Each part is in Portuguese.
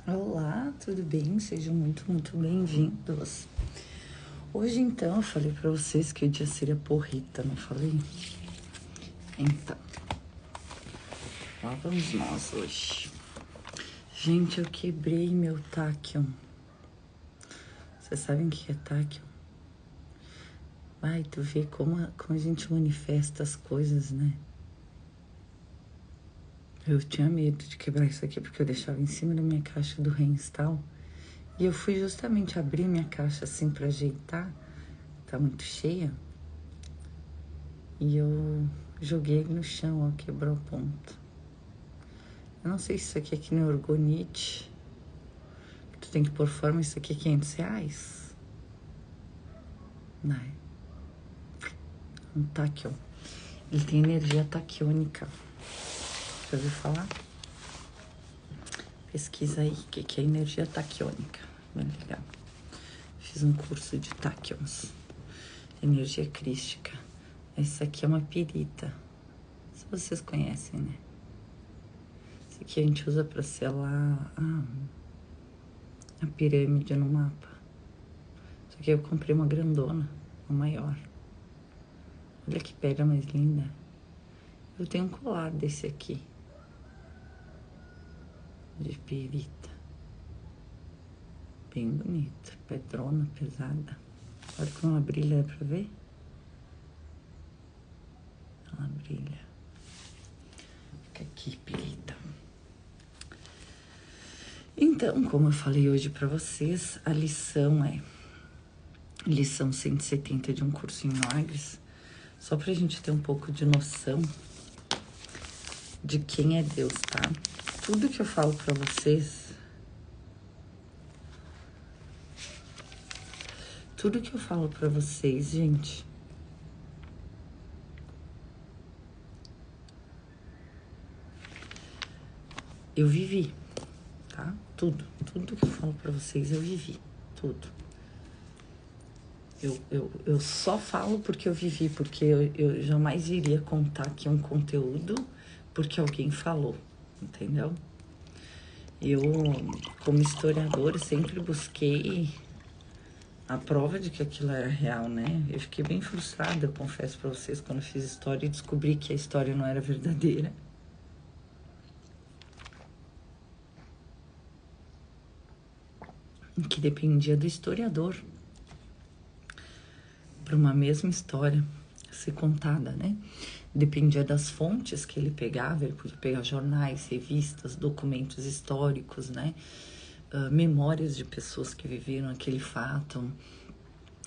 Olá, tudo bem? Sejam muito bem-vindos. Hoje, então, eu falei pra vocês que o dia seria porrita, não falei? Então, lá vamos nós hoje. Gente, eu quebrei meu táquion. Vocês sabem o que é táquion? Vai, tu vê como a gente manifesta as coisas, né? Eu tinha medo de quebrar isso aqui porque eu deixava em cima da minha caixa do reinstall. E eu fui justamente abrir minha caixa assim pra ajeitar. Tá muito cheia. E eu joguei no chão, ó, quebrou a ponta. Eu não sei se isso aqui é que nem orgonite. Tu tem que pôr forma, isso aqui é R$500. Não é? Um táquion. Ele tem energia taquiônica. Já ouviu falar? Pesquisa aí o que é energia taquiônica. Bem legal. Fiz um curso de táquions. Energia crística. Essa aqui é uma pirita. Se vocês conhecem, né? Esse aqui a gente usa pra selar a pirâmide no mapa. Só que eu comprei uma grandona, uma maior. Olha que pedra mais linda. Eu tenho um colar desse aqui. De pirita. Bem bonita. Pedrona, pesada. Olha como ela brilha, dá pra ver? Ela brilha. Fica aqui, pirita. Então, como eu falei hoje pra vocês, a lição é lição 170 de um curso em milagres. Só pra gente ter um pouco de noção de quem é Deus, tá? Tudo que eu falo pra vocês, gente, eu vivi, tá? Tudo que eu falo pra vocês, eu vivi, tudo. Eu só falo porque eu vivi, porque eu jamais iria contar aqui um conteúdo porque alguém falou, entendeu? Eu, como historiadora, sempre busquei a prova de que aquilo era real, né? Eu fiquei bem frustrada, eu confesso pra vocês, quando eu fiz história e descobri que a história não era verdadeira. Que dependia do historiador para uma mesma história ser contada, né? Dependia das fontes que ele pegava, ele podia pegar jornais, revistas, documentos históricos, né? Memórias de pessoas que viveram aquele fato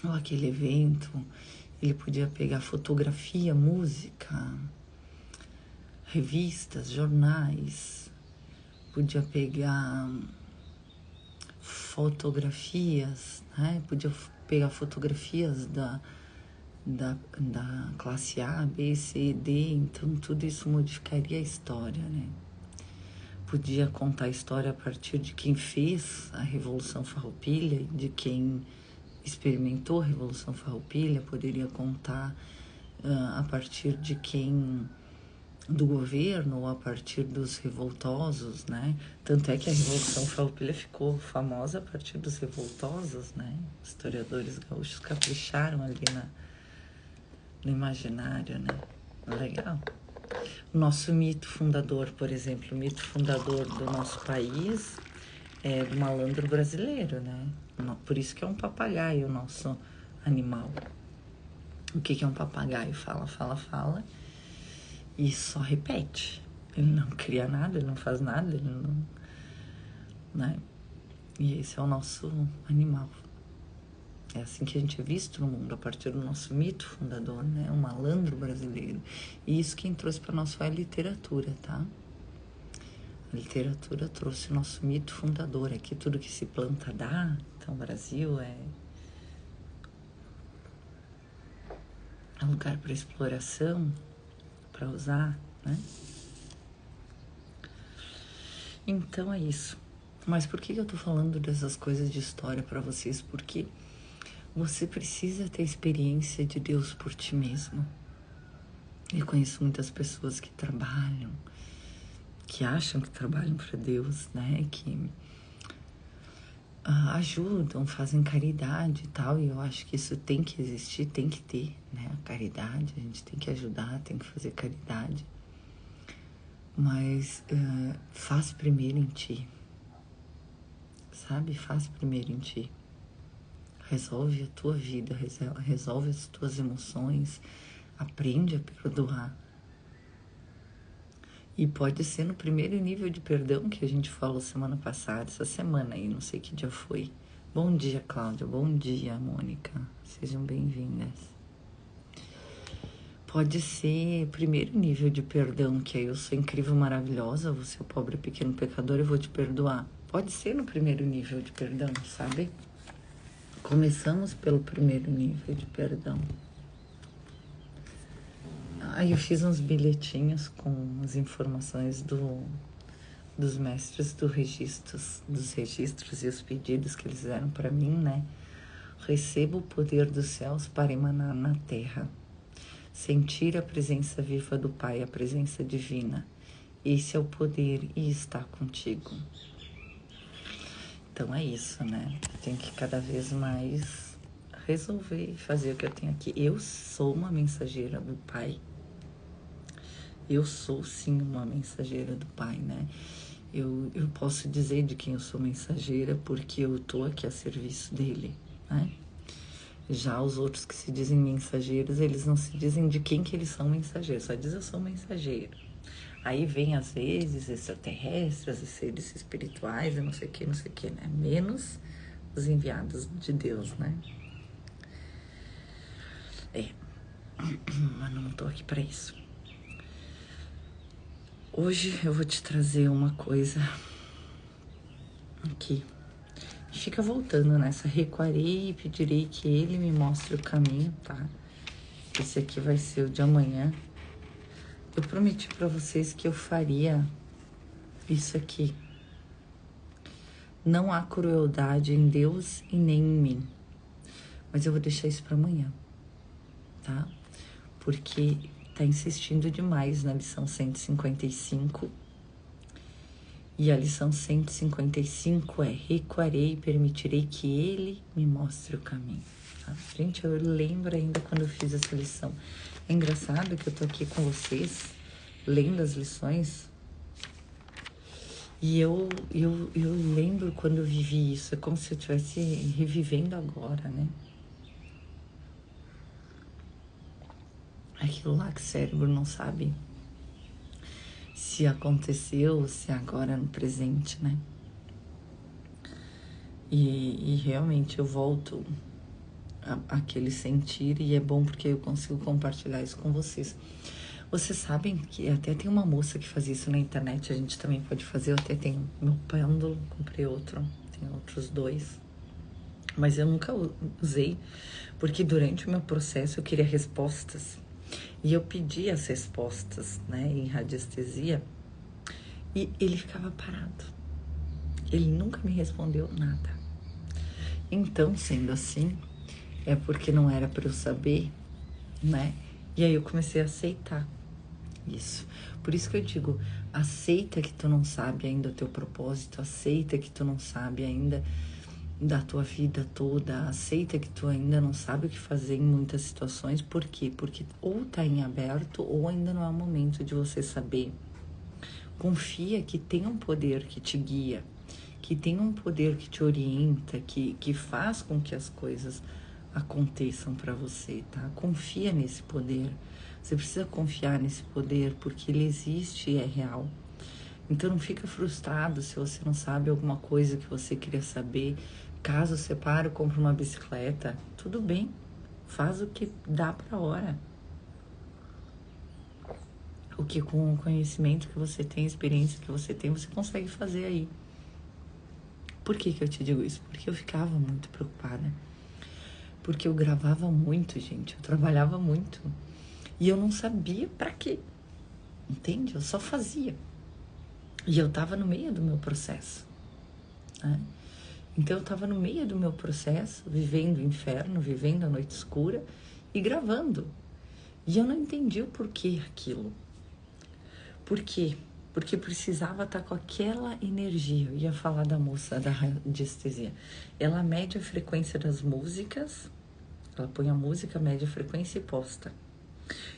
ou aquele evento. Ele podia pegar fotografia, música, revistas, jornais, podia pegar fotografias, né? Podia pegar fotografias da classe A, B, C, D, então tudo isso modificaria a história, né? Podia contar a história a partir de quem fez a Revolução Farroupilha, de quem experimentou a Revolução Farroupilha, poderia contar a partir de quem do governo ou a partir dos revoltosos, né? Tanto é que a Revolução Farroupilha ficou famosa a partir dos revoltosos, né? Os historiadores gaúchos capricharam ali no imaginário, né? Legal. O nosso mito fundador, por exemplo, o mito fundador do nosso país é do malandro brasileiro, né? Por isso que é um papagaio o nosso animal. O que é um papagaio? Fala e só repete. Ele não cria nada, ele não faz nada, ele não... né? E esse é o nosso animal. É assim que a gente é visto no mundo, a partir do nosso mito fundador, né? O malandro brasileiro. E isso quem trouxe para nós foi a literatura, tá? A literatura trouxe o nosso mito fundador. Aqui tudo que se planta dá. Então o Brasil é lugar para exploração, para usar, né? Então é isso. Mas por que eu tô falando dessas coisas de história para vocês? Porque você precisa ter experiência de Deus por ti mesmo. Eu conheço muitas pessoas que trabalham, que acham que trabalham para Deus, né? Que ajudam, fazem caridade e tal, e eu acho que isso tem que existir, tem que ter, né? A caridade, a gente tem que ajudar, tem que fazer caridade. Mas faz primeiro em ti, sabe? Faz primeiro em ti. Resolve a tua vida, resolve as tuas emoções, aprende a perdoar. E pode ser no primeiro nível de perdão que a gente falou semana passada, essa semana aí, não sei que dia foi. Bom dia, Cláudia. Bom dia, Mônica. Sejam bem-vindas. Pode ser primeiro nível de perdão, que aí eu sou incrível, maravilhosa, você é o pobre pequeno pecador, eu vou te perdoar. Pode ser no primeiro nível de perdão, sabe? Começamos pelo primeiro nível de perdão. Aí eu fiz uns bilhetinhos com as informações dos mestres dos registros e os pedidos que eles fizeram para mim, né? Receba o poder dos céus para emanar na terra. Sentir a presença viva do Pai, a presença divina. Esse é o poder e está contigo. Então é isso, né? Eu tenho que cada vez mais resolver fazer o que eu tenho aqui. Eu sou uma mensageira do Pai. Eu sou sim uma mensageira do Pai, né? Eu posso dizer de quem eu sou mensageira porque eu tô aqui a serviço dele, né? Já os outros que se dizem mensageiros, eles não se dizem de quem que eles são mensageiros, só diz eu sou mensageiro. Aí vem às vezes extraterrestres, seres espirituais e não sei o que, né? Menos os enviados de Deus, né? Mas não tô aqui para isso. Hoje eu vou te trazer uma coisa aqui. Fica voltando nessa. Recuarei e pedirei que ele me mostre o caminho, tá? Esse aqui vai ser o de amanhã. Eu prometi pra vocês que eu faria isso aqui. Não há crueldade em Deus e nem em mim. Mas eu vou deixar isso pra amanhã, tá? Porque tá insistindo demais na lição 155. E a lição 155 é: recuarei e permitirei que ele me mostre o caminho. Tá? Gente, eu lembro ainda quando eu fiz essa lição. É engraçado que eu tô aqui com vocês, lendo as lições. E eu lembro quando eu vivi isso. É como se eu estivesse revivendo agora, né? Aquilo lá que o cérebro não sabe se aconteceu, se agora no presente, né? E realmente eu volto àquele sentir e é bom porque eu consigo compartilhar isso com vocês. Vocês sabem que até tem uma moça que faz isso na internet, a gente também pode fazer. Eu até tenho meu pêndulo, comprei outro, tenho outros 2. Mas eu nunca usei, porque durante o meu processo eu queria respostas. E eu pedi as respostas, né, em radiestesia, e ele ficava parado. Ele nunca me respondeu nada. Então, sendo assim, é porque não era para eu saber, né? E aí eu comecei a aceitar isso. Por isso que eu digo, aceita que tu não sabe ainda o teu propósito, aceita que tu não sabe ainda da tua vida toda, aceita que tu ainda não sabe o que fazer em muitas situações. Por quê? Porque ou tá em aberto ou ainda não é o momento de você saber. Confia que tem um poder que te guia, que tem um poder que te orienta, que faz com que as coisas aconteçam para você, tá? Confia nesse poder. Você precisa confiar nesse poder porque ele existe e é real. Então não fica frustrado se você não sabe alguma coisa que você queria saber. Caso você pare, compre uma bicicleta, tudo bem. Faz o que dá pra hora. O que com o conhecimento que você tem, a experiência que você tem, você consegue fazer aí. Por que eu te digo isso? Porque eu ficava muito preocupada. Porque eu gravava muito, gente. Eu trabalhava muito. E eu não sabia pra quê. Entende? Eu só fazia. E eu tava no meio do meu processo, né? Então eu tava no meio do meu processo, vivendo o inferno, vivendo a noite escura e gravando. E eu não entendi o porquê aquilo. Por quê? porque precisava estar com aquela energia. Eu ia falar da moça da radiestesia. Ela mede a frequência das músicas, ela põe a música, mede a frequência e posta.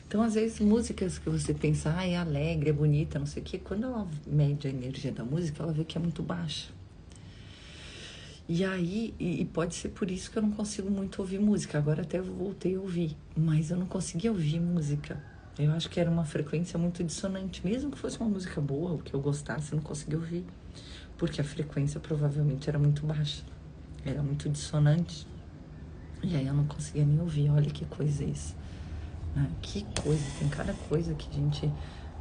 Então, às vezes, músicas que você pensa, é alegre, é bonita, não sei o quê, quando ela mede a energia da música, ela vê que é muito baixa. E aí, e pode ser por isso que eu não consigo muito ouvir música. Agora até eu voltei a ouvir, mas eu não conseguia ouvir música. Eu acho que era uma frequência muito dissonante. Mesmo que fosse uma música boa, o que eu gostasse, eu não conseguia ouvir. Porque a frequência provavelmente era muito baixa. Era muito dissonante. E aí eu não conseguia nem ouvir. Olha que coisa isso. Né? Que coisa. Tem cada coisa que a gente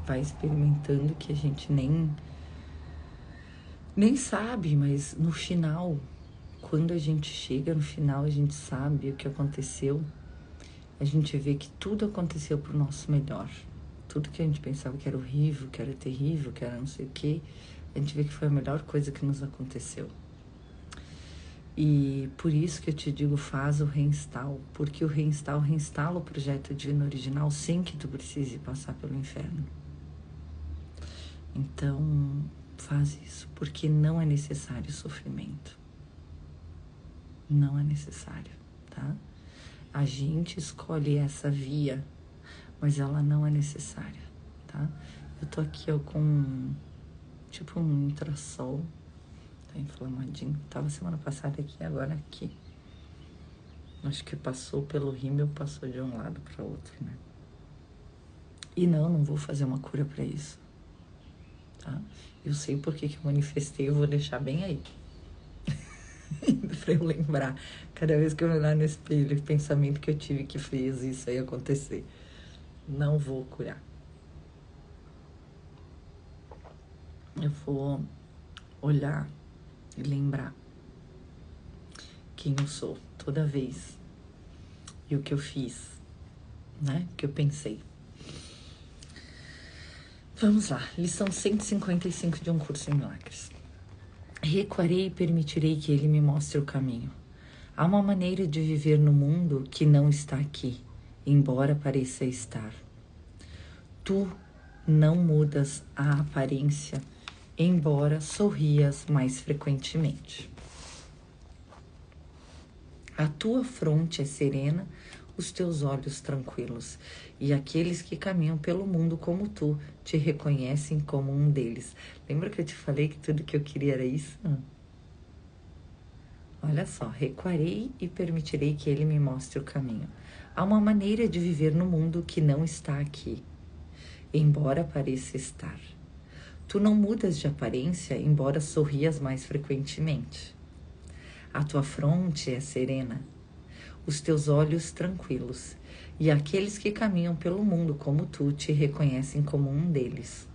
vai experimentando que a gente nem sabe, mas no final, quando a gente chega no final, a gente sabe o que aconteceu. A gente vê que tudo aconteceu pro nosso melhor. Tudo que a gente pensava que era horrível, que era terrível, que era não sei o quê, a gente vê que foi a melhor coisa que nos aconteceu. E por isso que eu te digo, faz o reinstall, porque o reinstall reinstala o projeto divino original sem que tu precise passar pelo inferno. Então, faz isso, porque não é necessário sofrimento. Não é necessário, tá? A gente escolhe essa via, mas ela não é necessária, tá? Eu tô aqui, ó, com tipo um intrasol, tá inflamadinho. Tava semana passada aqui, agora aqui. Acho que passou pelo rímel, passou de um lado para outro, né? E não vou fazer uma cura para isso, tá? Eu sei por que eu manifestei, eu vou deixar bem aí. Pra eu lembrar, cada vez que eu olhar no espelho, o pensamento que eu tive que fez isso aí acontecer. Não vou curar. Eu vou olhar e lembrar quem eu sou toda vez e o que eu fiz, né? O que eu pensei. Vamos lá, lição 155 de Um Curso em Milagres. Recuarei e permitirei que ele me mostre o caminho. Há uma maneira de viver no mundo que não está aqui, embora pareça estar. Tu não mudas a aparência, embora sorrias mais frequentemente. A tua fronte é serena, os teus olhos tranquilos, e aqueles que caminham pelo mundo como tu te reconhecem como um deles. Lembra que eu te falei que tudo que eu queria era isso? Olha só, recuarei e permitirei que ele me mostre o caminho. Há uma maneira de viver no mundo que não está aqui, embora pareça estar. Tu não mudas de aparência, embora sorrias mais frequentemente. A tua fronte é serena, os teus olhos tranquilos, e aqueles que caminham pelo mundo como tu te reconhecem como um deles.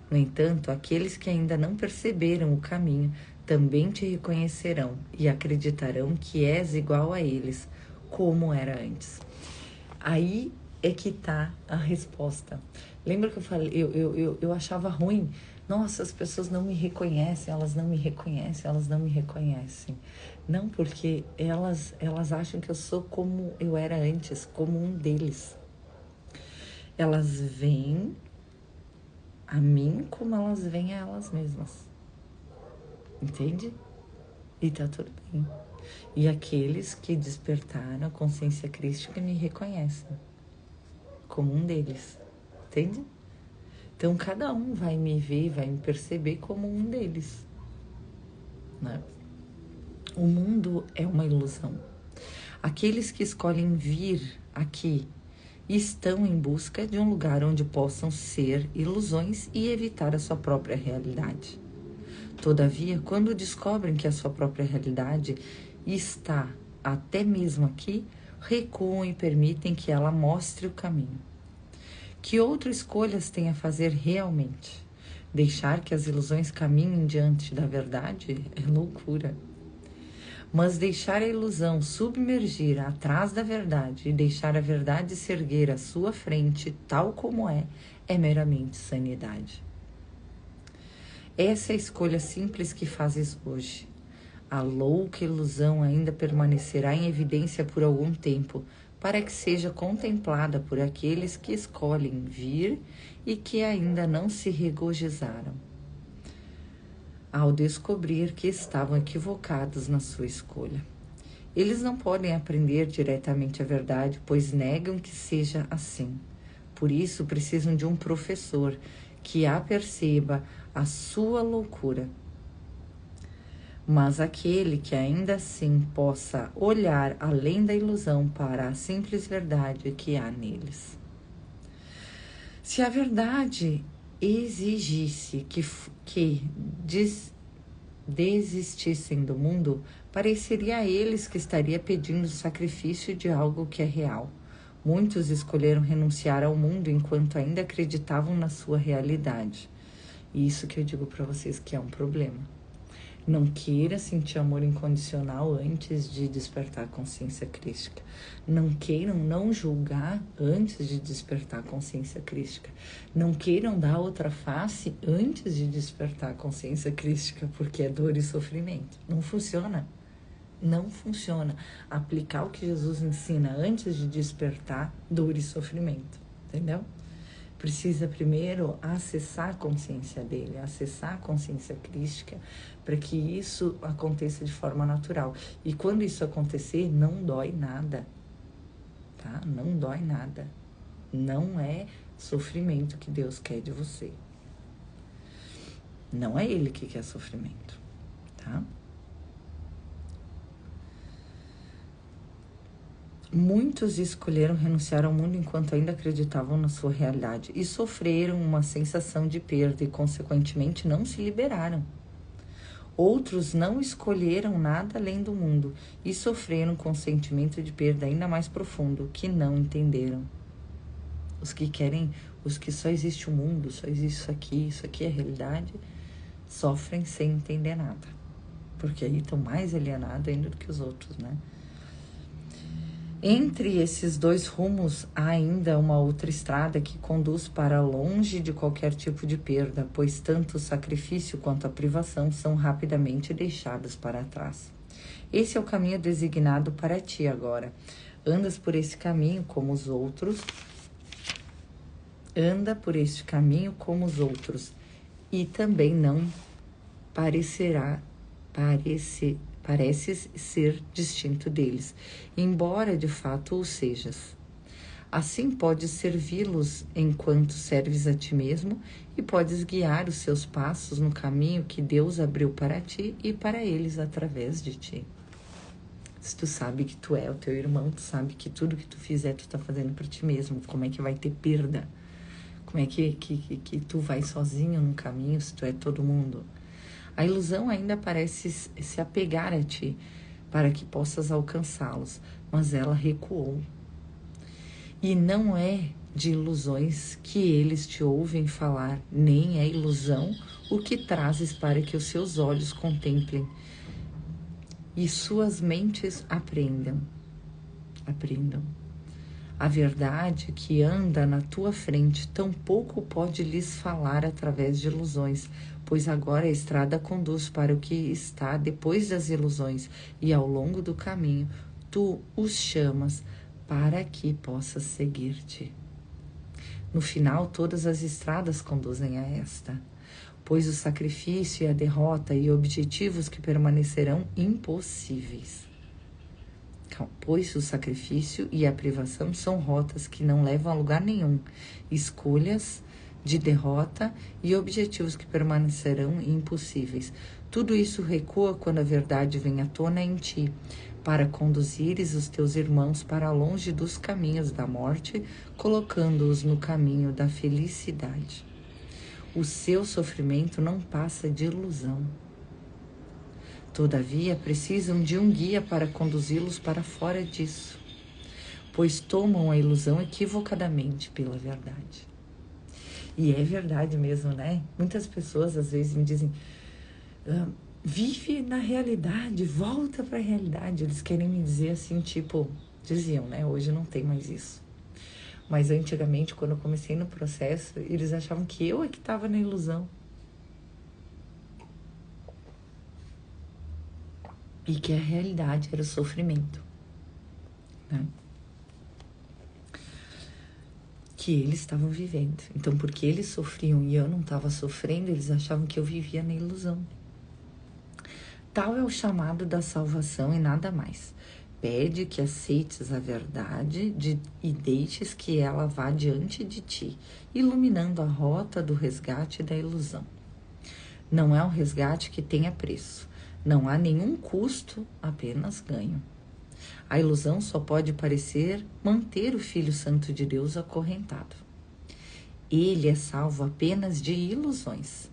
No entanto, aqueles que ainda não perceberam o caminho também te reconhecerão e acreditarão que és igual a eles, como era antes. Aí é que tá a resposta. Lembra que eu falei, eu achava ruim. Nossa, as pessoas não me reconhecem, elas não me reconhecem, elas não me reconhecem. Não, porque elas acham que eu sou como eu era antes, como um deles. Elas veem a mim como elas veem a elas mesmas. Entende? E tá tudo bem. E aqueles que despertaram a consciência crística me reconhecem como um deles. Entende? Então, cada um vai me ver, vai me perceber como um deles. Né? O mundo é uma ilusão. Aqueles que escolhem vir aqui estão em busca de um lugar onde possam ser ilusões e evitar a sua própria realidade. Todavia, quando descobrem que a sua própria realidade está até mesmo aqui, recuam e permitem que ela mostre o caminho. Que outras escolhas tem a fazer realmente? Deixar que as ilusões caminhem diante da verdade é loucura. Mas deixar a ilusão submergir atrás da verdade e deixar a verdade se erguer à sua frente, tal como é meramente sanidade. Essa é a escolha simples que fazes hoje. A louca ilusão ainda permanecerá em evidência por algum tempo, para que seja contemplada por aqueles que escolhem vir e que ainda não se regozijaram ao descobrir que estavam equivocados na sua escolha. Eles não podem aprender diretamente a verdade, pois negam que seja assim. Por isso, precisam de um professor que aperceba a sua loucura. Mas aquele que ainda assim possa olhar além da ilusão para a simples verdade que há neles. Se a verdade exigisse que desistissem do mundo, pareceria a eles que estaria pedindo o sacrifício de algo que é real. Muitos escolheram renunciar ao mundo enquanto ainda acreditavam na sua realidade. E isso que eu digo para vocês que é um problema. Não queira sentir amor incondicional antes de despertar a consciência crística. Não queiram não julgar antes de despertar a consciência crística. Não queiram dar outra face antes de despertar a consciência crística, porque é dor e sofrimento. Não funciona. Não funciona. Aplicar o que Jesus ensina antes de despertar dor e sofrimento. Entendeu? Precisa primeiro acessar a consciência dele, acessar a consciência crística, para que isso aconteça de forma natural. E quando isso acontecer, não dói nada, tá? Não dói nada. Não é sofrimento que Deus quer de você. Não é Ele que quer sofrimento, tá? Muitos escolheram renunciar ao mundo enquanto ainda acreditavam na sua realidade e sofreram uma sensação de perda e, consequentemente, não se liberaram. Outros não escolheram nada além do mundo e sofreram com um sentimento de perda ainda mais profundo, que não entenderam. Os que só existe o mundo, só existe isso aqui é a realidade, sofrem sem entender nada. Porque aí estão mais alienados ainda do que os outros, né? Entre esses dois rumos, há ainda uma outra estrada que conduz para longe de qualquer tipo de perda, pois tanto o sacrifício quanto a privação são rapidamente deixados para trás. Esse é o caminho designado para ti agora. Andas por esse caminho como os outros. Anda por este caminho como os outros, e também não pareces ser distinto deles, embora de fato o sejas. Assim podes servi-los enquanto serves a ti mesmo e podes guiar os seus passos no caminho que Deus abriu para ti e para eles através de ti. Se tu sabe que tu é o teu irmão, tu sabe que tudo que tu fizer tu tá fazendo para ti mesmo, como é que vai ter perda? Como é que tu vai sozinho no caminho se tu é todo mundo? A ilusão ainda parece se apegar a ti para que possas alcançá-los, mas ela recuou. E não é de ilusões que eles te ouvem falar, nem é ilusão o que trazes para que os seus olhos contemplem e suas mentes aprendam. A verdade que anda na tua frente tampouco pode lhes falar através de ilusões, pois agora a estrada conduz para o que está depois das ilusões, e ao longo do caminho tu os chamas para que possas seguir-te. No final, todas as estradas conduzem a esta, pois o sacrifício e a derrota e objetivos que permanecerão impossíveis. Pois o sacrifício e a privação são rotas que não levam a lugar nenhum, escolhas de derrota e objetivos que permanecerão impossíveis. Tudo isso recua quando a verdade vem à tona em ti, para conduzires os teus irmãos para longe dos caminhos da morte, colocando-os no caminho da felicidade. O seu sofrimento não passa de ilusão. Todavia, precisam de um guia para conduzi-los para fora disso, pois tomam a ilusão equivocadamente pela verdade. E é verdade mesmo, né? Muitas pessoas às vezes me dizem, vive na realidade, volta para a realidade. Eles querem me dizer assim, tipo, diziam, né? Hoje não tem mais isso. Mas antigamente, quando eu comecei no processo, eles achavam que eu é que estava na ilusão. E que a realidade era o sofrimento, né? que eles estavam vivendo. Então, porque eles sofriam e eu não estava sofrendo, eles achavam que eu vivia na ilusão. Tal é o chamado da salvação e nada mais. Pede que aceites a verdade e deixes que ela vá diante de ti, iluminando a rota do resgate da ilusão. Não é um resgate que tenha preço. Não há nenhum custo, apenas ganho. A ilusão só pode parecer manter o Filho Santo de Deus acorrentado. Ele é salvo apenas de ilusões.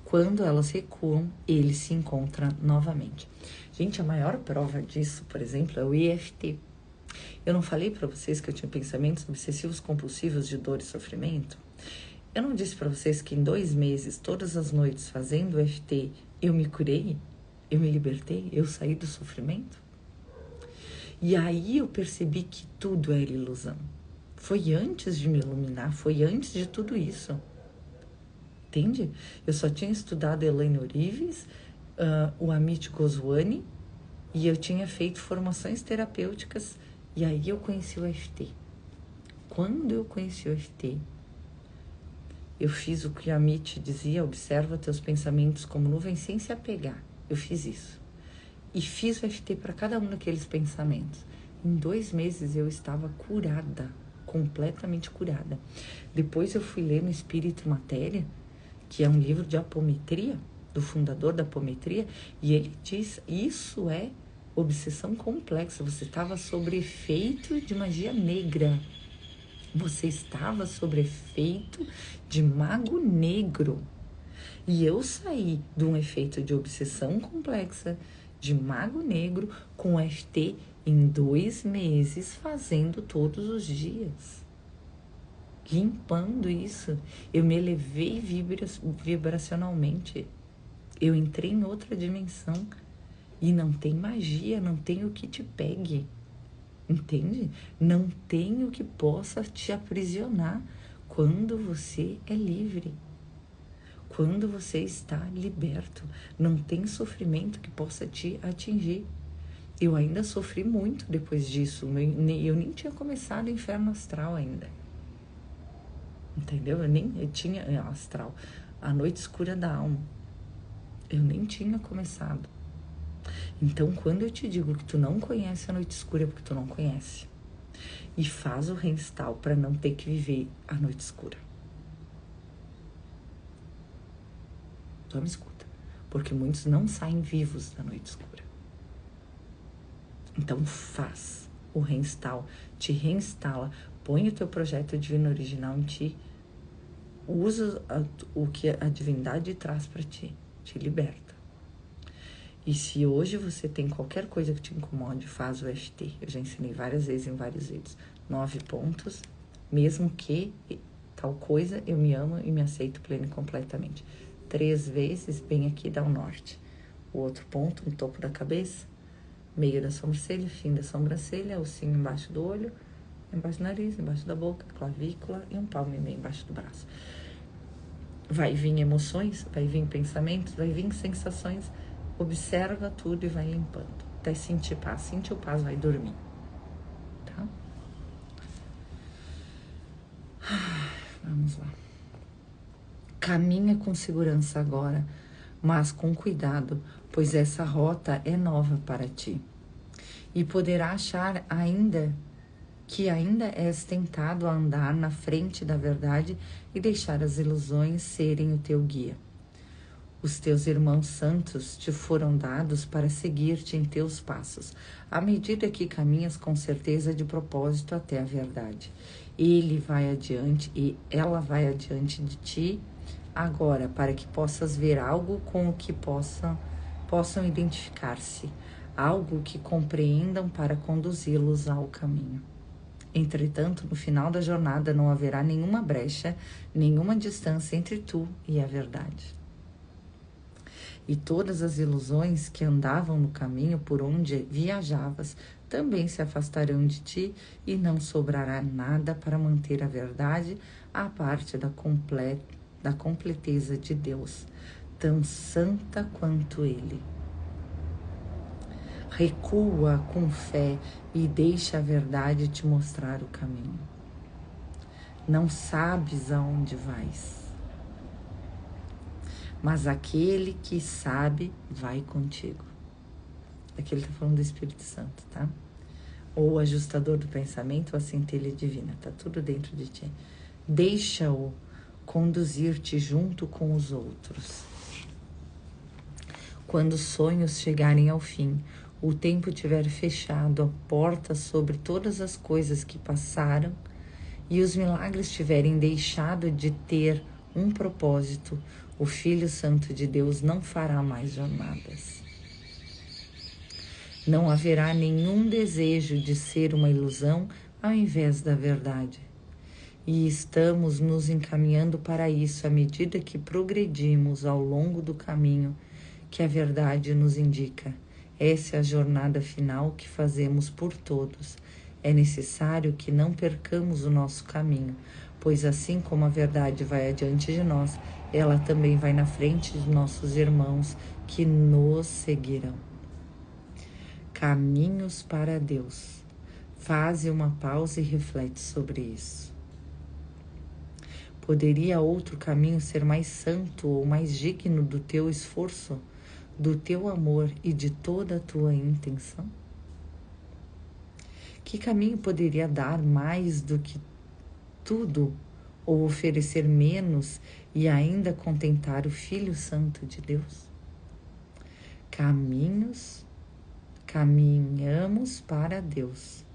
Quando elas recuam, ele se encontra novamente. Gente, a maior prova disso, por exemplo, é o EFT. Eu não falei para vocês que eu tinha pensamentos obsessivos compulsivos de dor e sofrimento? Eu não disse para vocês que em 2 meses, todas as noites, fazendo o EFT, eu me curei? Eu me libertei? Eu saí do sofrimento? E aí eu percebi que tudo era ilusão. Foi antes de me iluminar, foi antes de tudo isso. Entende? Eu só tinha estudado Elaine Orives, o Amit Goswami, e eu tinha feito formações terapêuticas, e aí eu conheci o EFT. Quando eu conheci o EFT, eu fiz o que o Amit dizia: observa teus pensamentos como nuvens sem se apegar. Eu fiz isso. E fiz o EFT para cada um daqueles pensamentos. Em 2 meses eu estava curada, completamente curada. Depois eu fui ler no Espírito e Matéria, que é um livro de apometria, do fundador da apometria, e ele diz: isso é obsessão complexa. Você estava sob efeito de magia negra. Você estava sob efeito de mago negro. E eu saí de um efeito de obsessão complexa, de mago negro, com EFT em 2 meses, fazendo todos os dias. Limpando isso, eu me elevei vibracionalmente. Eu entrei em outra dimensão. E não tem magia, não tem o que te pegue. Entende? Não tem o que possa te aprisionar quando você é livre. Quando você está liberto, não tem sofrimento que possa te atingir. Eu ainda sofri muito depois disso. Eu nem tinha começado o inferno astral ainda. Entendeu? Eu tinha astral, a noite escura da alma. Eu nem tinha começado. Então, quando eu te digo que tu não conhece a noite escura, é porque tu não conhece. E faz o reinstall para não ter que viver a noite escura. Só me escuta. Porque muitos não saem vivos da noite escura. Então, faz o reinstall. Te reinstala. Põe o teu projeto divino original em ti. Usa o que a divindade traz para ti. Te liberta. E se hoje você tem qualquer coisa que te incomode, faz o EFT. Eu já ensinei várias vezes em vários vídeos. 9 pontos. Mesmo que tal coisa, eu me amo e me aceito pleno e completamente. 3 vezes, bem aqui dá o norte. O outro ponto, no topo da cabeça, meio da sobrancelha, fim da sobrancelha, ossinho embaixo do olho, embaixo do nariz, embaixo da boca, clavícula e um palmo e meio embaixo do braço. Vai vir emoções, vai vir pensamentos, vai vir sensações. Observa tudo e vai limpando. Até sentir paz. Sentir o paz, vai dormir. Tá? Vamos lá. Caminha com segurança agora, mas com cuidado, pois essa rota é nova para ti. E poderá achar que ainda és tentado a andar na frente da verdade e deixar as ilusões serem o teu guia. Os teus irmãos santos te foram dados para seguir-te em teus passos, à medida que caminhas com certeza de propósito até a verdade. Ele vai adiante e ela vai adiante de ti agora, para que possas ver algo com o que possam identificar-se, algo que compreendam para conduzi-los ao caminho. Entretanto, no final da jornada não haverá nenhuma brecha, nenhuma distância entre tu e a verdade. E todas as ilusões que andavam no caminho por onde viajavas também se afastarão de ti e não sobrará nada para manter a verdade à parte da completeza de Deus, tão santa quanto Ele. Recua com fé e deixa a verdade te mostrar o caminho. não sabes aonde vais, mas aquele que sabe vai contigo. Aqui ele está falando do Espírito Santo, tá? Ou o ajustador do pensamento, ou a centelha divina, tá tudo dentro de ti. Deixa-o conduzir-te junto com os outros. Quando os sonhos chegarem ao fim, o tempo tiver fechado a porta sobre todas as coisas que passaram e os milagres tiverem deixado de ter um propósito, o Filho Santo de Deus não fará mais jornadas. Não haverá nenhum desejo de ser uma ilusão ao invés da verdade. E estamos nos encaminhando para isso à medida que progredimos ao longo do caminho que a verdade nos indica. Essa é a jornada final que fazemos por todos. É necessário que não percamos o nosso caminho, pois assim como a verdade vai adiante de nós, ela também vai na frente de nossos irmãos que nos seguirão. Caminhos para Deus. Faze uma pausa e reflete sobre isso. Poderia outro caminho ser mais santo ou mais digno do teu esforço, do teu amor e de toda a tua intenção? Que caminho poderia dar mais do que tudo ou oferecer menos e ainda contentar o Filho Santo de Deus? Caminhamos para Deus.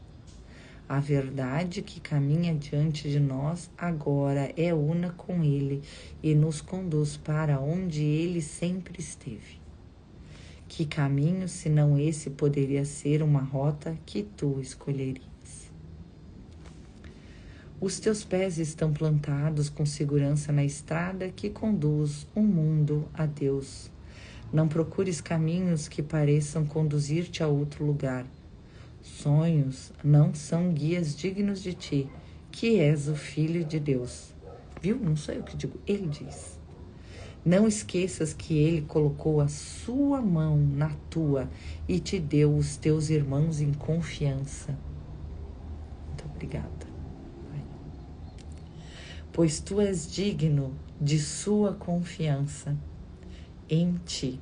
A verdade que caminha diante de nós agora é una com Ele e nos conduz para onde Ele sempre esteve. Que caminho, senão esse, poderia ser uma rota que tu escolherias? Os teus pés estão plantados com segurança na estrada que conduz o mundo a Deus. Não procures caminhos que pareçam conduzir-te a outro lugar. Sonhos não são guias dignos de ti, que és o Filho de Deus. Viu? Não sou eu que digo, ele diz. Não esqueças que ele colocou a sua mão na tua e te deu os teus irmãos em confiança. Muito obrigada. Pois tu és digno de sua confiança em ti.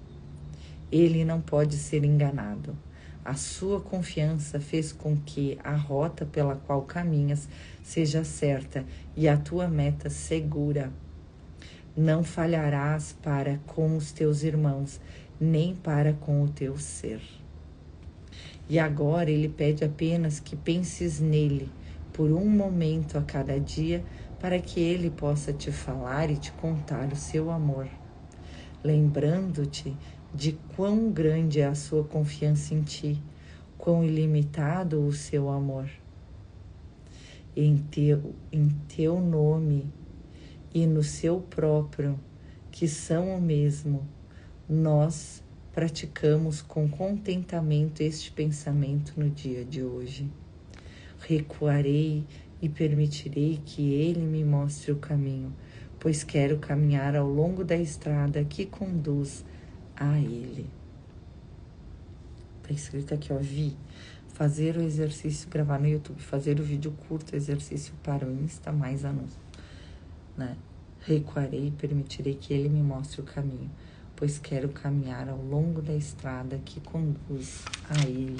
Ele não pode ser enganado. A sua confiança fez com que a rota pela qual caminhas seja certa e a tua meta segura. Não falharás para com os teus irmãos, nem para com o teu ser. E agora ele pede apenas que penses nele por um momento a cada dia, para que ele possa te falar e te contar o seu amor, lembrando-te de quão grande é a sua confiança em ti, quão ilimitado o seu amor. Em teu nome e no seu próprio, que são o mesmo, nós praticamos com contentamento este pensamento no dia de hoje. Recuarei e permitirei que ele me mostre o caminho, pois quero caminhar ao longo da estrada que conduz a ele. Tá escrito aqui, ó, fazer o exercício, gravar no YouTube, fazer o vídeo curto, exercício para o Insta, mais anúncio, né? Recuarei e permitirei que ele me mostre o caminho, pois quero caminhar ao longo da estrada que conduz a ele.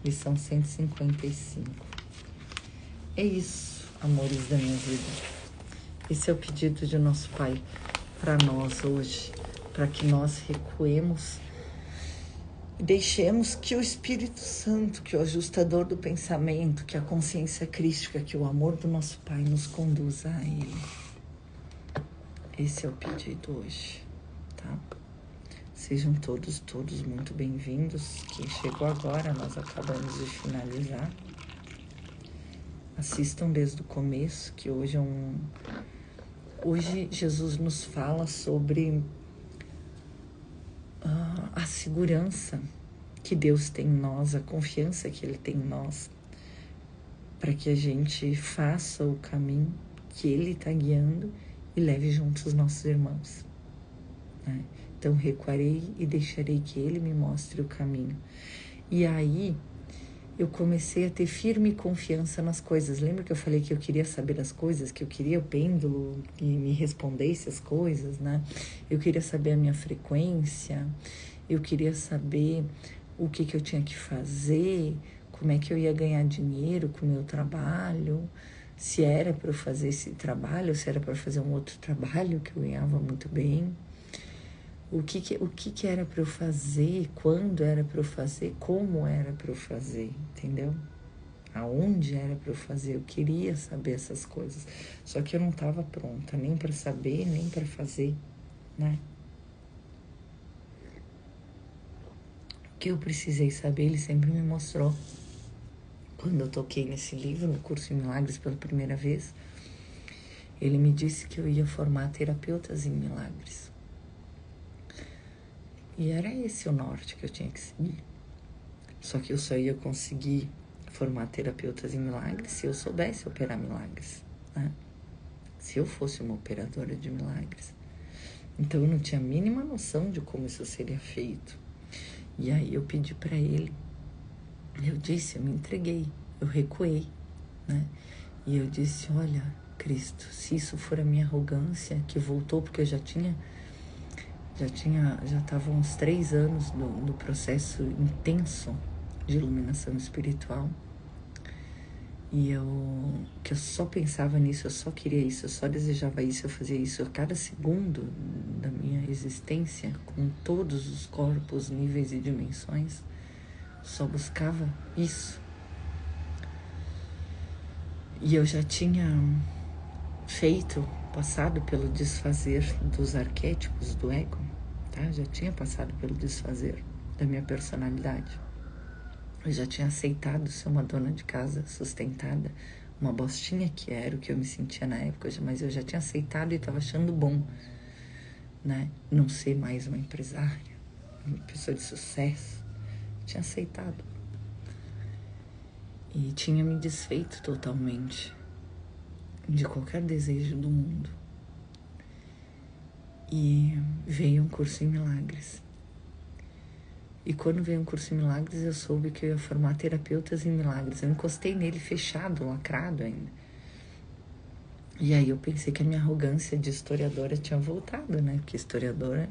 Lição 155. É isso, amores da minha vida. Esse é o pedido de nosso Pai para nós hoje, para que nós recuemos e deixemos que o Espírito Santo, que o ajustador do pensamento, que a consciência crística, que o amor do nosso Pai nos conduza a Ele. Esse é o pedido hoje, tá? Sejam todos muito bem-vindos. Quem chegou agora, nós acabamos de finalizar. Assistam desde o começo, que hoje Hoje Jesus nos fala sobre a segurança que Deus tem em nós, a confiança que Ele tem em nós, para que a gente faça o caminho que Ele está guiando e leve juntos os nossos irmãos, né? Então, recuarei e deixarei que Ele me mostre o caminho. E aí, eu comecei a ter firme confiança nas coisas. Lembra que eu falei que eu queria saber as coisas, que eu queria o pêndulo que me respondesse as coisas, né? Eu queria saber a minha frequência, eu queria saber o que eu tinha que fazer, como é que eu ia ganhar dinheiro com o meu trabalho, se era para eu fazer esse trabalho, se era para fazer um outro trabalho que eu ganhava muito bem. O que era para eu fazer, quando era para eu fazer, como era para eu fazer, entendeu? Aonde era para eu fazer, eu queria saber essas coisas. Só que eu não estava pronta, nem para saber, nem para fazer, né? O que eu precisei saber, ele sempre me mostrou. Quando eu toquei nesse livro, no curso em Milagres pela primeira vez, ele me disse que eu ia formar terapeutas em milagres. E era esse o norte que eu tinha que seguir. Só que eu só ia conseguir formar terapeutas em milagres se eu soubesse operar milagres, né? Se eu fosse uma operadora de milagres. Então eu não tinha a mínima noção de como isso seria feito. E aí eu pedi para ele, eu disse, eu me entreguei, eu recuei, né? E eu disse, olha, Cristo, se isso for a minha arrogância, que voltou porque eu já estava uns 3 anos no processo intenso de iluminação espiritual, e que eu só pensava nisso, eu só queria isso, eu só desejava isso, eu fazia isso a cada segundo da minha existência, com todos os corpos, níveis e dimensões, só buscava isso. E eu já tinha passado pelo desfazer dos arquétipos do ego, tá? Já tinha passado pelo desfazer da minha personalidade. Eu já tinha aceitado ser uma dona de casa sustentada, uma bostinha que era o que eu me sentia na época, mas eu já tinha aceitado e estava achando bom, né? Não ser mais uma empresária, uma pessoa de sucesso. Tinha aceitado. E tinha me desfeito totalmente de qualquer desejo do mundo. E veio um curso em milagres. E quando veio um curso em milagres, eu soube que eu ia formar terapeutas em milagres. Eu encostei nele fechado, lacrado ainda. E aí eu pensei que a minha arrogância de historiadora tinha voltado, né? Porque historiadora,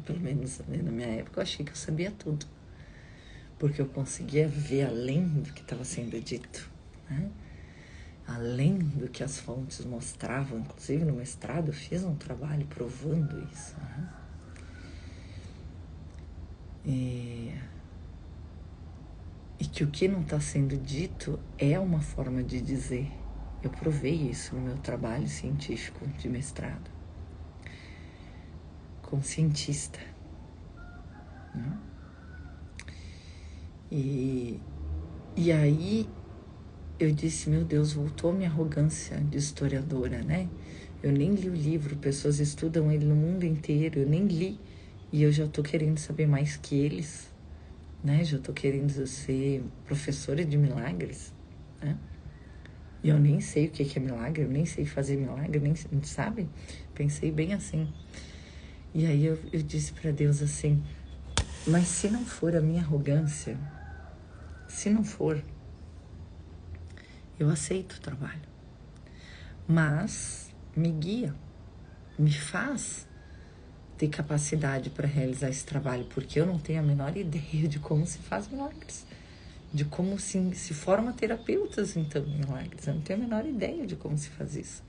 pelo menos na minha época, eu achei que eu sabia tudo. Porque eu conseguia ver além do que estava sendo dito, né? Além do que as fontes mostravam. Inclusive no mestrado eu fiz um trabalho provando isso, né? E que o que não está sendo dito é uma forma de dizer. Eu provei isso no meu trabalho científico de mestrado, com cientista, né? E aí eu disse, meu Deus, voltou a minha arrogância de historiadora, né? Eu nem li o livro, pessoas estudam ele no mundo inteiro, eu nem li. E eu já tô querendo saber mais que eles, né? Já tô querendo ser professora de milagres, né? E eu nem sei o que é milagre, eu nem sei fazer milagre, nem sabe? Pensei bem assim. E aí eu disse para Deus assim, mas se não for a minha arrogância, se não for, eu aceito o trabalho. Mas me guia, me faz ter capacidade para realizar esse trabalho, porque eu não tenho a menor ideia de como se faz milagres, de como se forma terapeutas, então, milagres. Eu não tenho a menor ideia de como se faz isso.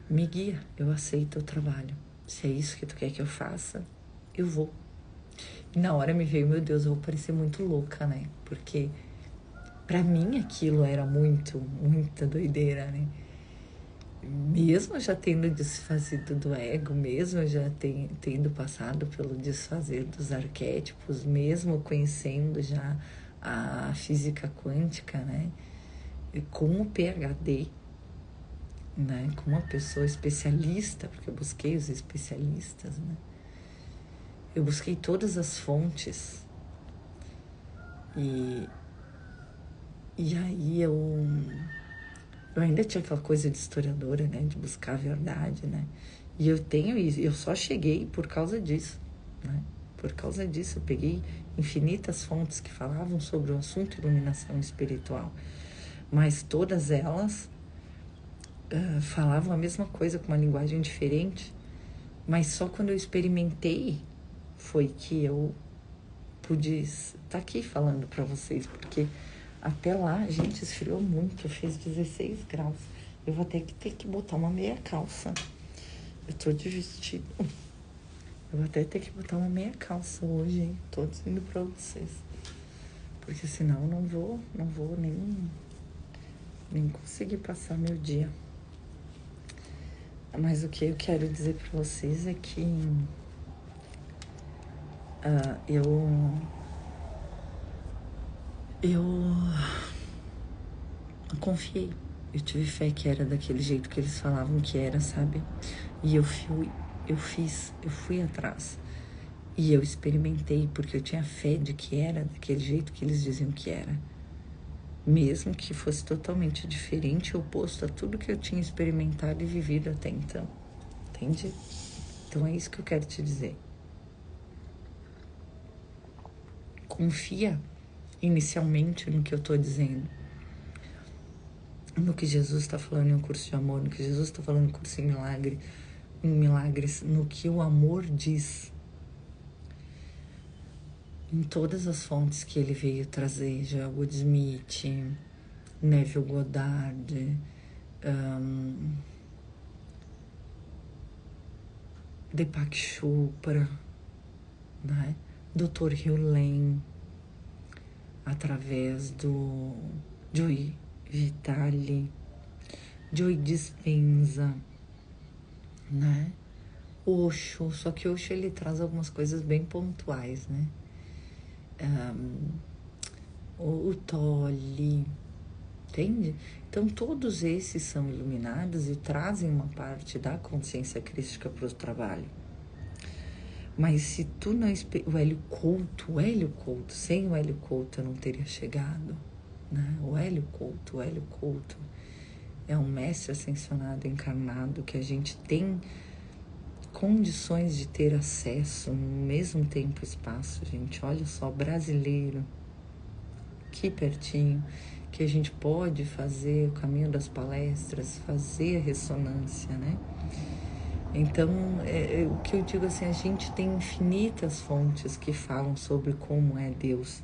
Me guia, eu aceito o trabalho. Se é isso que tu quer que eu faça, eu vou. E na hora me veio, meu Deus, eu vou parecer muito louca, né? Porque pra mim aquilo era muita doideira, né? Mesmo já tendo desfazido do ego, mesmo já tendo passado pelo desfazer dos arquétipos, mesmo conhecendo já a física quântica, né? E com o PhD, né? Com uma pessoa especialista, porque eu busquei os especialistas, né? Eu busquei todas as fontes. E aí eu ainda tinha aquela coisa de historiadora, né? De buscar a verdade, né? E eu tenho isso, eu só cheguei por causa disso, né? Por causa disso, eu peguei infinitas fontes que falavam sobre o assunto iluminação espiritual, mas todas elas falavam a mesma coisa com uma linguagem diferente, mas só quando eu experimentei foi que eu pude estar aqui falando para vocês, porque até lá, gente, esfriou muito, fez 16 graus. Eu vou ter que botar uma meia calça. Eu tô de vestido. Eu vou até ter que botar uma meia calça hoje, hein? Tô dizendo pra vocês. Porque senão eu não vou nem conseguir passar meu dia. Mas o que eu quero dizer pra vocês é que eu confiei. Eu tive fé que era daquele jeito que eles falavam que era, sabe? E eu fui atrás. E eu experimentei, porque eu tinha fé de que era daquele jeito que eles diziam que era. Mesmo que fosse totalmente diferente e oposto a tudo que eu tinha experimentado e vivido até então. Entende? Então é isso que eu quero te dizer. Confia inicialmente no que eu tô dizendo. No que Jesus está falando em um curso de amor, no que Jesus está falando em um curso em milagres, no que o amor diz. Em todas as fontes que ele veio trazer, já Woodsmith, Neville Goddard, Deepak Chopra, né? Dr. Hugh Lane, através do Joy Vitale, Joy Dispenza, né? Osho, só que Osho ele traz algumas coisas bem pontuais, né? O Tolle, entende? Então todos esses são iluminados e trazem uma parte da consciência crística para o trabalho. Mas se tu não... O Hélio Couto, sem o Hélio Couto eu não teria chegado, né? O Hélio Couto é um mestre ascensionado encarnado que a gente tem condições de ter acesso no mesmo tempo e espaço, gente. Olha só, brasileiro, aqui pertinho, que a gente pode fazer o caminho das palestras, fazer a ressonância, né? Então, o que eu digo assim, a gente tem infinitas fontes que falam sobre como é Deus.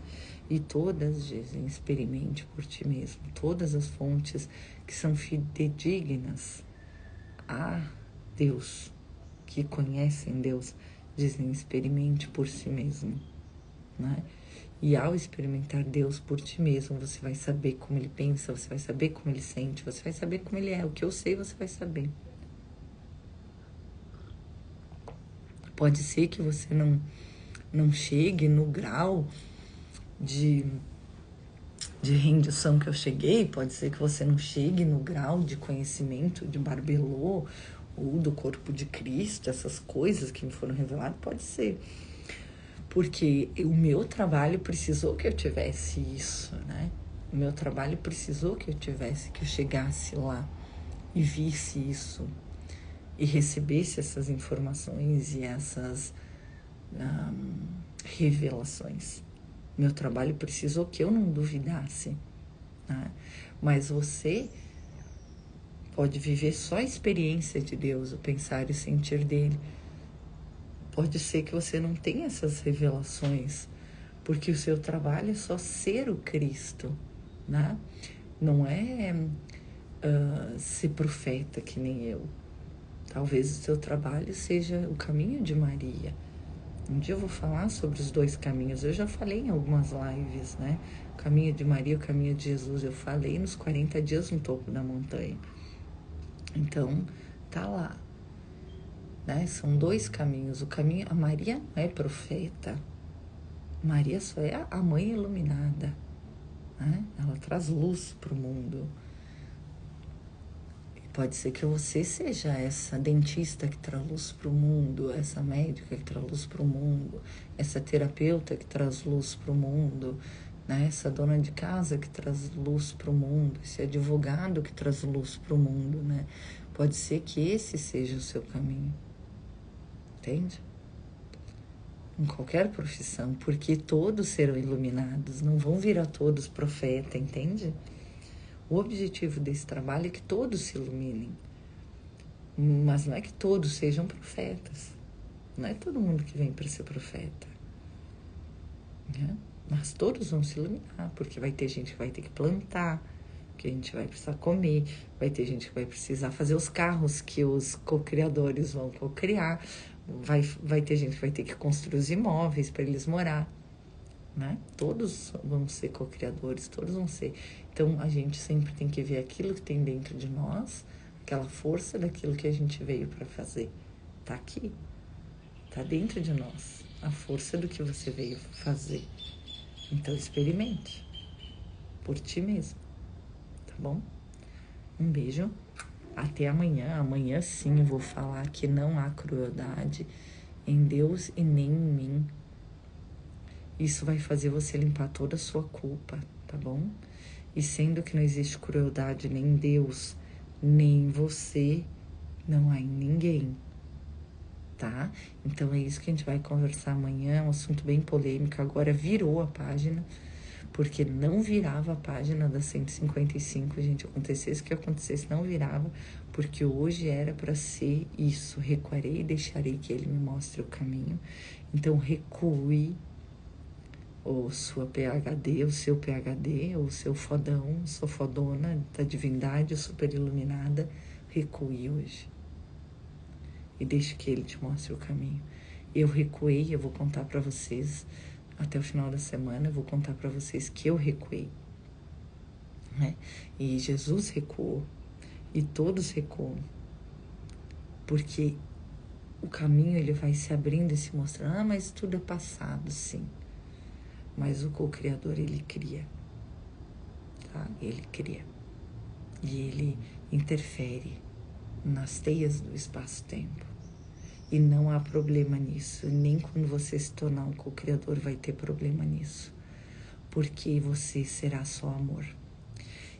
E todas dizem, experimente por ti mesmo. Todas as fontes que são fidedignas a Deus, que conhecem Deus, dizem, experimente por si mesmo, né? E ao experimentar Deus por ti mesmo, você vai saber como Ele pensa, você vai saber como Ele sente, você vai saber como Ele é. O que eu sei, você vai saber. Pode ser que você não chegue no grau de rendição que eu cheguei, pode ser que você não chegue no grau de conhecimento de Barbelô ou do corpo de Cristo, essas coisas que me foram reveladas, pode ser. Porque o meu trabalho precisou que eu tivesse isso, né? O meu trabalho precisou que eu chegasse lá e visse isso e recebesse essas informações e essas revelações. Meu trabalho precisou que eu não duvidasse, né? Mas você pode viver só a experiência de Deus, o pensar e sentir dele. Pode ser que você não tenha essas revelações, porque o seu trabalho é só ser o Cristo, né? Não é ser profeta que nem eu. Talvez o seu trabalho seja o caminho de Maria. Um dia eu vou falar sobre os dois caminhos. Eu já falei em algumas lives, né? O caminho de Maria e o caminho de Jesus. Eu falei nos 40 dias no topo da montanha. Então, tá lá, né? São dois caminhos. A Maria não é profeta. Maria só é a mãe iluminada, né? Ela traz luz para o mundo. Pode ser que você seja essa dentista que traz luz para o mundo, essa médica que traz luz para o mundo, essa terapeuta que traz luz para o mundo, né? Essa dona de casa que traz luz para o mundo, esse advogado que traz luz para o mundo, né? Pode ser que esse seja o seu caminho, entende? em qualquer profissão, porque todos serão iluminados, não vão virar todos profeta, entende? O objetivo desse trabalho é que todos se iluminem, mas não é que todos sejam profetas, não é todo mundo que vem para ser profeta, né? Mas todos vão se iluminar, porque vai ter gente que vai ter que plantar, que a gente vai precisar comer, vai ter gente que vai precisar fazer os carros que os co-criadores vão co-criar, vai ter gente que vai ter que construir os imóveis para eles morar, né? Todos vão ser co-criadores, todos vão ser. Então, a gente sempre tem que ver aquilo que tem dentro de nós, aquela força daquilo que a gente veio para fazer. Tá aqui, tá dentro de nós, a força do que você veio fazer. Então, experimente por ti mesmo, tá bom? Um beijo, até amanhã. Amanhã sim eu vou falar que não há crueldade em Deus e nem em mim. Isso vai fazer você limpar toda a sua culpa, tá bom? E sendo que não existe crueldade nem em Deus, nem em você, não há em ninguém, tá? Então é isso que a gente vai conversar amanhã, é um assunto bem polêmico. Agora virou a página, porque não virava a página da 155, gente. Acontecesse o que acontecesse, não virava, porque hoje era para ser isso. Recuarei e deixarei que ele me mostre o caminho. Então recue, ou sua PhD, o seu PhD, ou seu fodão, sua fodona da divindade super iluminada, recue hoje. E deixe que ele te mostre o caminho. Eu recuei, eu vou contar para vocês, até o final da semana, eu vou contar para vocês que eu recuei, né? E Jesus recuou, e todos recuam, porque o caminho ele vai se abrindo e se mostrando. Ah, mas tudo é passado, sim. Mas o co-criador, ele cria, tá? Ele cria. E ele interfere nas teias do espaço-tempo. E não há problema nisso. Nem quando você se tornar um co-criador vai ter problema nisso. Porque você será só amor.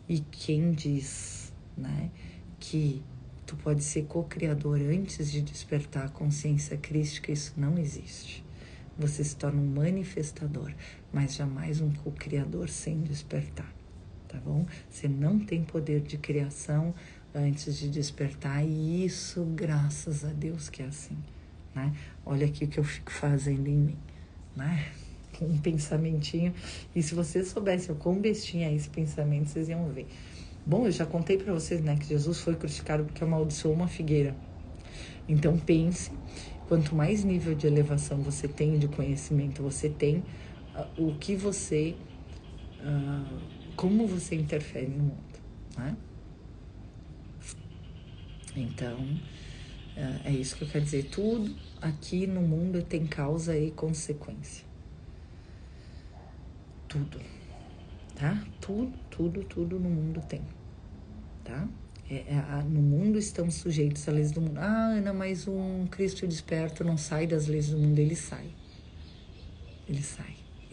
E quem diz, né, que tu pode ser co-criador antes de despertar a consciência crística, isso não existe. Você se torna um manifestador, mas jamais um co-criador sem despertar, tá bom? Você não tem poder de criação antes de despertar, e isso, graças a Deus que é assim, né? Olha aqui o que eu fico fazendo em mim, né? Um pensamentinho, e se vocês soubessem o quão bestinha é esse pensamento, vocês iam ver. Bom, eu já contei para vocês, né, que Jesus foi crucificado porque amaldiçoou uma figueira. Então pense, quanto mais nível de elevação você tem, de conhecimento você tem, o que você, como você interfere no mundo, né? Então, é isso que eu quero dizer. Tudo aqui no mundo tem causa e consequência. Tudo, tá? Tudo no mundo tem, tá? No mundo estão sujeitos às leis do mundo. Ah, Ana, mas um Cristo desperto não sai das leis do mundo. Ele sai,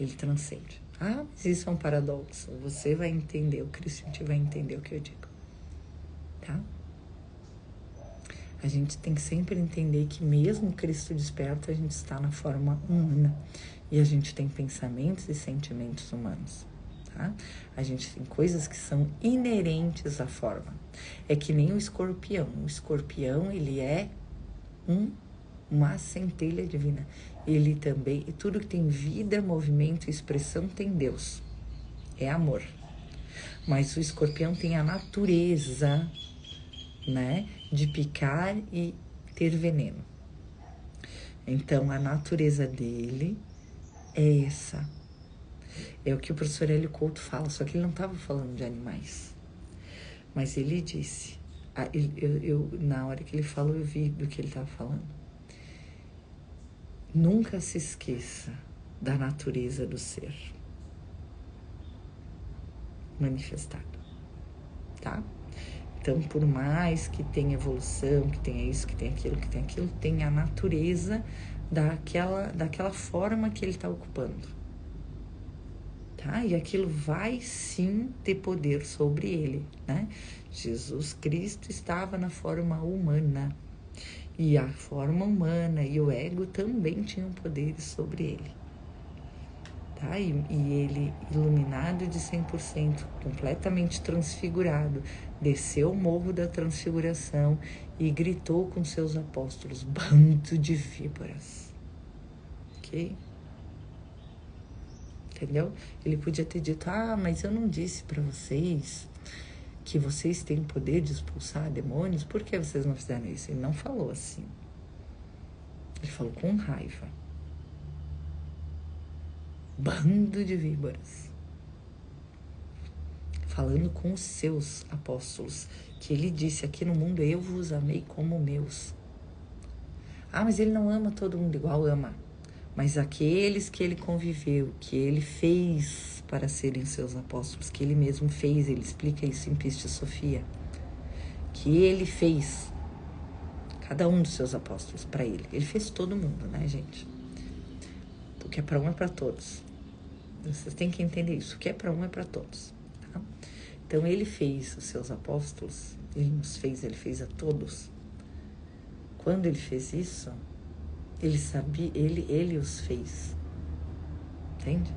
ele transcende. Ah, mas isso é um paradoxo. Você vai entender, o Cristo vai entender o que eu digo, tá? A gente tem que sempre entender que mesmo Cristo desperto, a gente está na forma humana. E a gente tem pensamentos e sentimentos humanos, tá? A gente tem coisas que são inerentes à forma. É que nem o escorpião. O escorpião, ele é uma centelha divina. Ele também, e tudo que tem vida, movimento e expressão tem Deus. É amor. Mas o escorpião tem a natureza, né, de picar e ter veneno. Então, a natureza dele é essa. É o que o professor Hélio Couto fala, só que ele não estava falando de animais. Mas ele disse, na hora que ele falou, eu vi do que ele estava falando. Nunca se esqueça da natureza do ser manifestado, tá? Então, por mais que tenha evolução, que tenha isso, que tenha aquilo, tem a natureza daquela forma que ele está ocupando, tá? E aquilo vai sim ter poder sobre ele, né? Jesus Cristo estava na forma humana E a forma humana e o ego também tinham poderes sobre ele. Tá? E ele, iluminado de 100%, completamente transfigurado, desceu o morro da transfiguração e gritou com seus apóstolos: bando de víboras. Ok? Entendeu? Ele podia ter dito: mas eu não disse para vocês que vocês têm poder de expulsar demônios? Por que vocês não fizeram isso? Ele não falou assim. Ele falou com raiva. Bando de víboras. Falando com os seus apóstolos, que ele disse: aqui no mundo eu vos amei como meus. Mas ele não ama todo mundo igual, ama. Mas aqueles que ele conviveu, que ele fez para serem seus apóstolos, que ele mesmo fez, ele explica isso em Pistis Sophia, que ele fez cada um dos seus apóstolos para ele. Ele fez todo mundo, né, gente? O que é para um é para todos. Vocês têm que entender isso. O que é para um é para todos. Tá? Então, ele fez os seus apóstolos, ele fez a todos. Quando ele fez isso, ele sabia, ele os fez. Entende?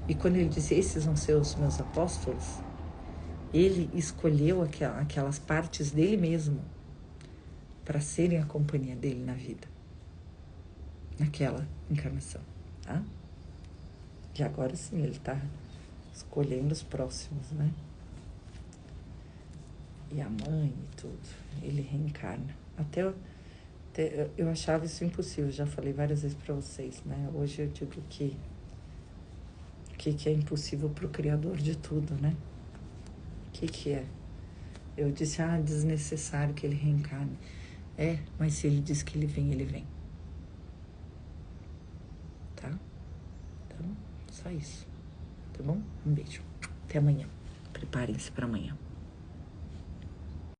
E quando ele disse: esses vão ser os meus apóstolos, ele escolheu aquelas partes dele mesmo para serem a companhia dele na vida, naquela encarnação, tá? E agora sim, ele está escolhendo os próximos, né? E a mãe e tudo, ele reencarna. Até eu achava isso impossível, já falei várias vezes para vocês, né? Hoje eu digo que é impossível para o Criador de tudo, né? O que é? Eu disse: desnecessário que ele reencarne. Mas se ele diz que ele vem, ele vem. Tá? Então, só isso. Tá bom? Um beijo. Até amanhã. Preparem-se para amanhã.